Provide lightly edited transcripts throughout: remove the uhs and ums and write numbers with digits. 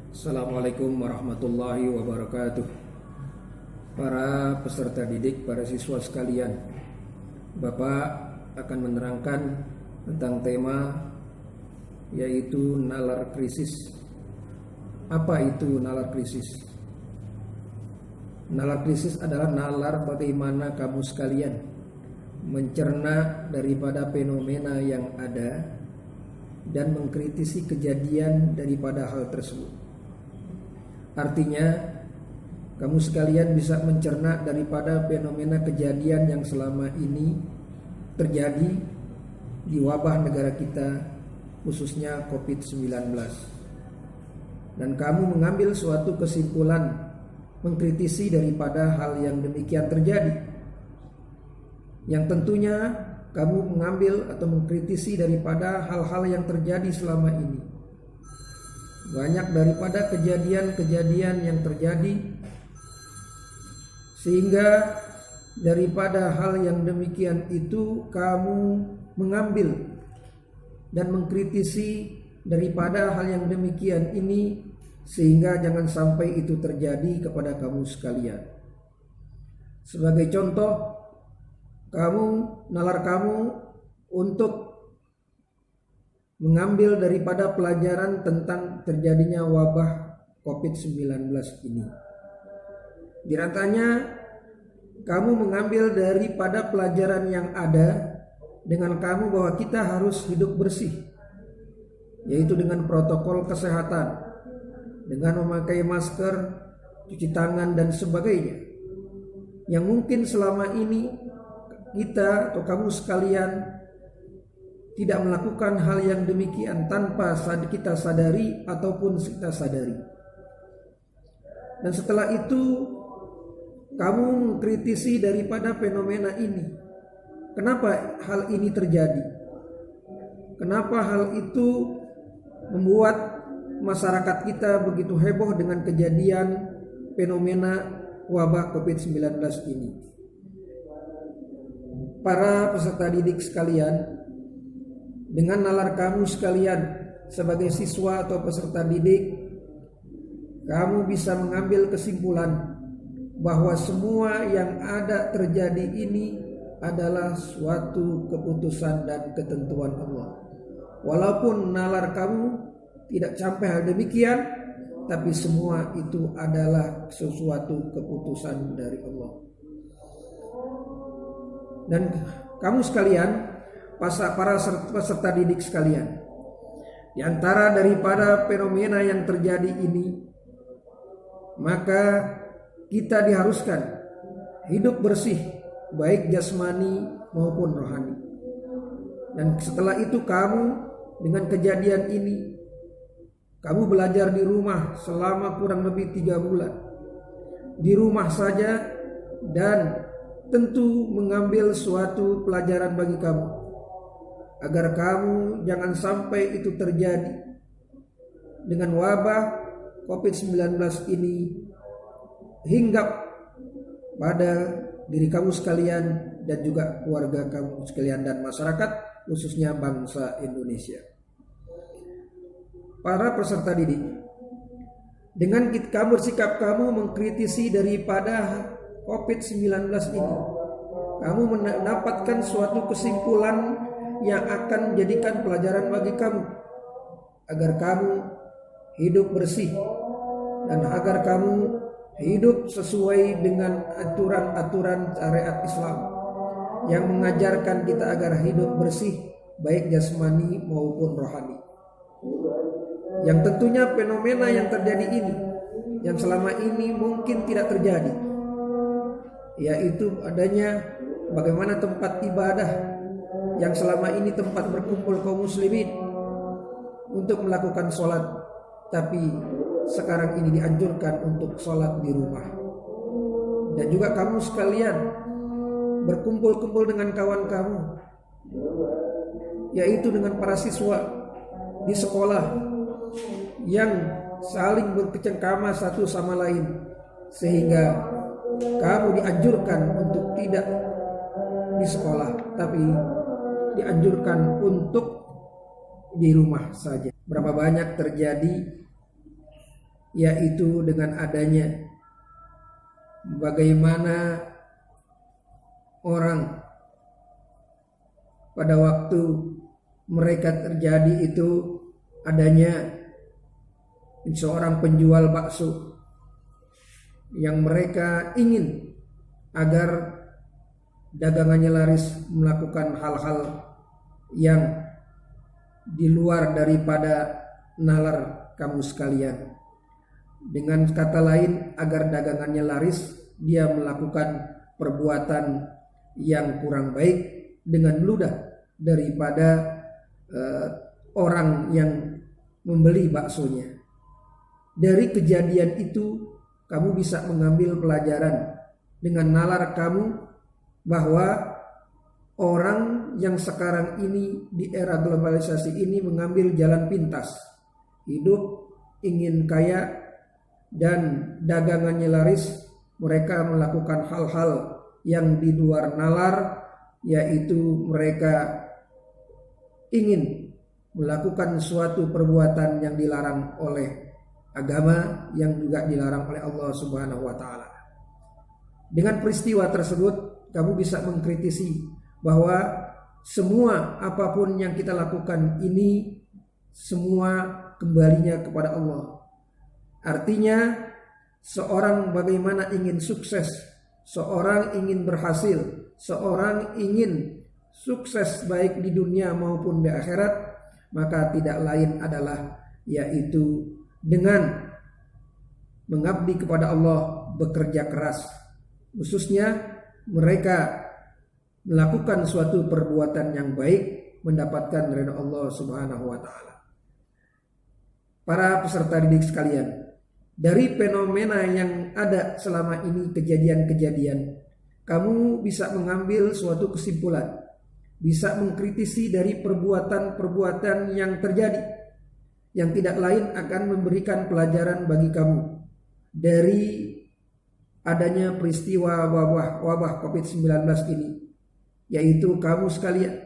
Assalamualaikum warahmatullahi wabarakatuh. Para peserta didik, para siswa sekalian, Bapak akan menerangkan tentang tema yaitu nalar krisis. Apa itu nalar krisis? Nalar krisis adalah nalar bagaimana kamu sekalian mencerna daripada fenomena yang ada dan mengkritisi kejadian daripada hal tersebut. Artinya, kamu sekalian bisa mencerna daripada fenomena kejadian yang selama ini terjadi di wabah negara kita, khususnya COVID-19. Dan kamu mengambil suatu kesimpulan mengkritisi daripada hal yang demikian terjadi. Yang tentunya kamu mengambil atau mengkritisi daripada hal-hal yang terjadi selama ini. Banyak daripada kejadian-kejadian yang terjadi, sehingga daripada hal yang demikian itu kamu mengambil dan mengkritisi daripada hal yang demikian ini, sehingga jangan sampai itu terjadi kepada kamu sekalian. Sebagai contoh, nalar kamu untuk mengambil daripada pelajaran tentang terjadinya wabah COVID-19 ini. Di antaranya, kamu mengambil daripada pelajaran yang ada dengan kamu bahwa kita harus hidup bersih, yaitu dengan protokol kesehatan, dengan memakai masker, cuci tangan dan sebagainya. Yang mungkin selama ini kita atau kamu sekalian tidak melakukan hal yang demikian tanpa kita sadari ataupun kita sadari. Dan setelah itu kamu mengkritisi daripada fenomena ini. Kenapa hal ini terjadi? Kenapa hal itu membuat masyarakat kita begitu heboh dengan kejadian fenomena wabah COVID-19 ini? Para peserta didik sekalian, dengan nalar kamu sekalian sebagai siswa atau peserta didik, kamu bisa mengambil kesimpulan bahwa semua yang ada terjadi ini adalah suatu keputusan dan ketentuan Allah. Walaupun nalar kamu tidak sampai hal demikian, tapi semua itu adalah sesuatu keputusan dari Allah. Dan kamu sekalian, para peserta didik sekalian, di antara daripada fenomena yang terjadi ini, maka kita diharuskan hidup bersih, baik jasmani maupun rohani. Dan setelah itu kamu dengan kejadian ini, kamu belajar di rumah selama kurang lebih 3 bulan. Di rumah saja, dan tentu mengambil suatu pelajaran bagi kamu, agar kamu jangan sampai itu terjadi dengan wabah COVID-19 ini hinggap pada diri kamu sekalian dan juga keluarga kamu sekalian dan masyarakat, khususnya bangsa Indonesia. Para peserta didik, dengan kamu bersikap kamu mengkritisi daripada COVID-19 ini, kamu mendapatkan suatu kesimpulan yang akan menjadikan pelajaran bagi kamu, agar kamu hidup bersih dan agar kamu hidup sesuai dengan aturan-aturan syariat Islam yang mengajarkan kita agar hidup bersih, baik jasmani maupun rohani. Yang tentunya fenomena yang terjadi ini, yang selama ini mungkin tidak terjadi, yaitu adanya bagaimana tempat ibadah yang selama ini tempat berkumpul kaum muslimin untuk melakukan sholat, tapi sekarang ini dianjurkan untuk sholat di rumah. Dan juga kamu sekalian berkumpul-kumpul dengan kawan kamu, yaitu dengan para siswa di sekolah, yang saling berkecengkama satu sama lain, sehingga kamu dianjurkan untuk tidak di sekolah, tapi dianjurkan untuk di rumah saja. Berapa banyak terjadi yaitu dengan adanya bagaimana orang pada waktu mereka terjadi itu adanya seorang penjual bakso yang mereka ingin agar dagangannya laris, melakukan hal-hal yang di luar daripada nalar kamu sekalian. Dengan kata lain, agar dagangannya laris, dia melakukan perbuatan yang kurang baik dengan mudah daripada orang yang membeli baksonya. Dari kejadian itu kamu bisa mengambil pelajaran dengan nalar kamu bahwa orang yang sekarang ini di era globalisasi ini mengambil jalan pintas, hidup ingin kaya dan dagangannya laris, mereka melakukan hal-hal yang di luar nalar, yaitu mereka ingin melakukan suatu perbuatan yang dilarang oleh agama, yang juga dilarang oleh Allah Subhanahu wa taala. Dengan peristiwa tersebut kamu bisa mengkritisi bahwa semua apapun yang kita lakukan ini semua kembalinya kepada Allah. Artinya seorang bagaimana ingin sukses, seorang ingin berhasil, seorang ingin sukses baik di dunia maupun di akhirat, maka tidak lain adalah yaitu dengan mengabdi kepada Allah, bekerja keras. Khususnya mereka melakukan suatu perbuatan yang baik, mendapatkan ridha Allah Subhanahu wa taala. Para peserta didik sekalian, dari fenomena yang ada selama ini, kejadian-kejadian, kamu bisa mengambil suatu kesimpulan, bisa mengkritisi dari perbuatan-perbuatan yang terjadi, yang tidak lain akan memberikan pelajaran bagi kamu dari adanya peristiwa wabah COVID-19 ini, yaitu kamu sekalian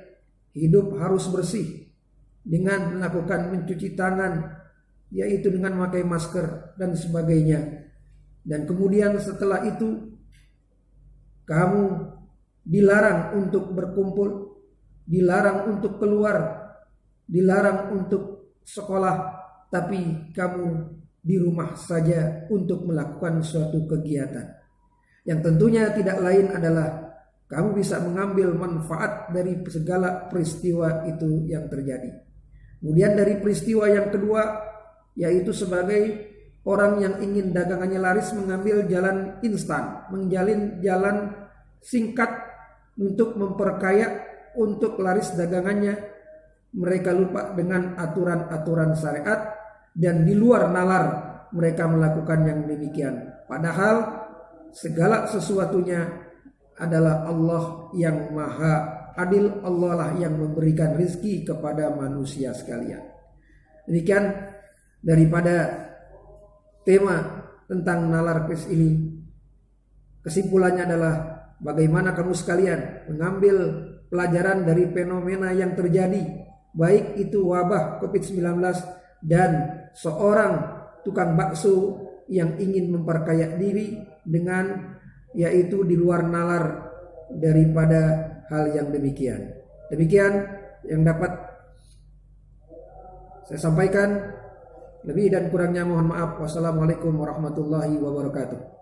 hidup harus bersih dengan melakukan mencuci tangan, yaitu dengan memakai masker dan sebagainya. Dan kemudian setelah itu kamu dilarang untuk berkumpul, dilarang untuk keluar, dilarang untuk sekolah, tapi kamu di rumah saja untuk melakukan suatu kegiatan yang tentunya tidak lain adalah kamu bisa mengambil manfaat dari segala peristiwa itu yang terjadi. Kemudian dari peristiwa yang kedua, yaitu sebagai orang yang ingin dagangannya laris, mengambil jalan instan, menjalin jalan singkat untuk memperkaya, untuk laris dagangannya. Mereka lupa dengan aturan-aturan syariat dan di luar nalar mereka melakukan yang demikian. Padahal segala sesuatunya adalah Allah yang maha adil, Allah lah yang memberikan rizki kepada manusia sekalian. Demikian daripada tema tentang nalar kris ini. Kesimpulannya adalah bagaimana kamu sekalian mengambil pelajaran dari fenomena yang terjadi, baik itu wabah COVID-19 dan seorang tukang bakso yang ingin memperkaya diri dengan yaitu di luar nalar daripada hal yang demikian. Demikian yang dapat saya sampaikan. Lebih dan kurangnya mohon maaf. Wassalamualaikum warahmatullahi wabarakatuh.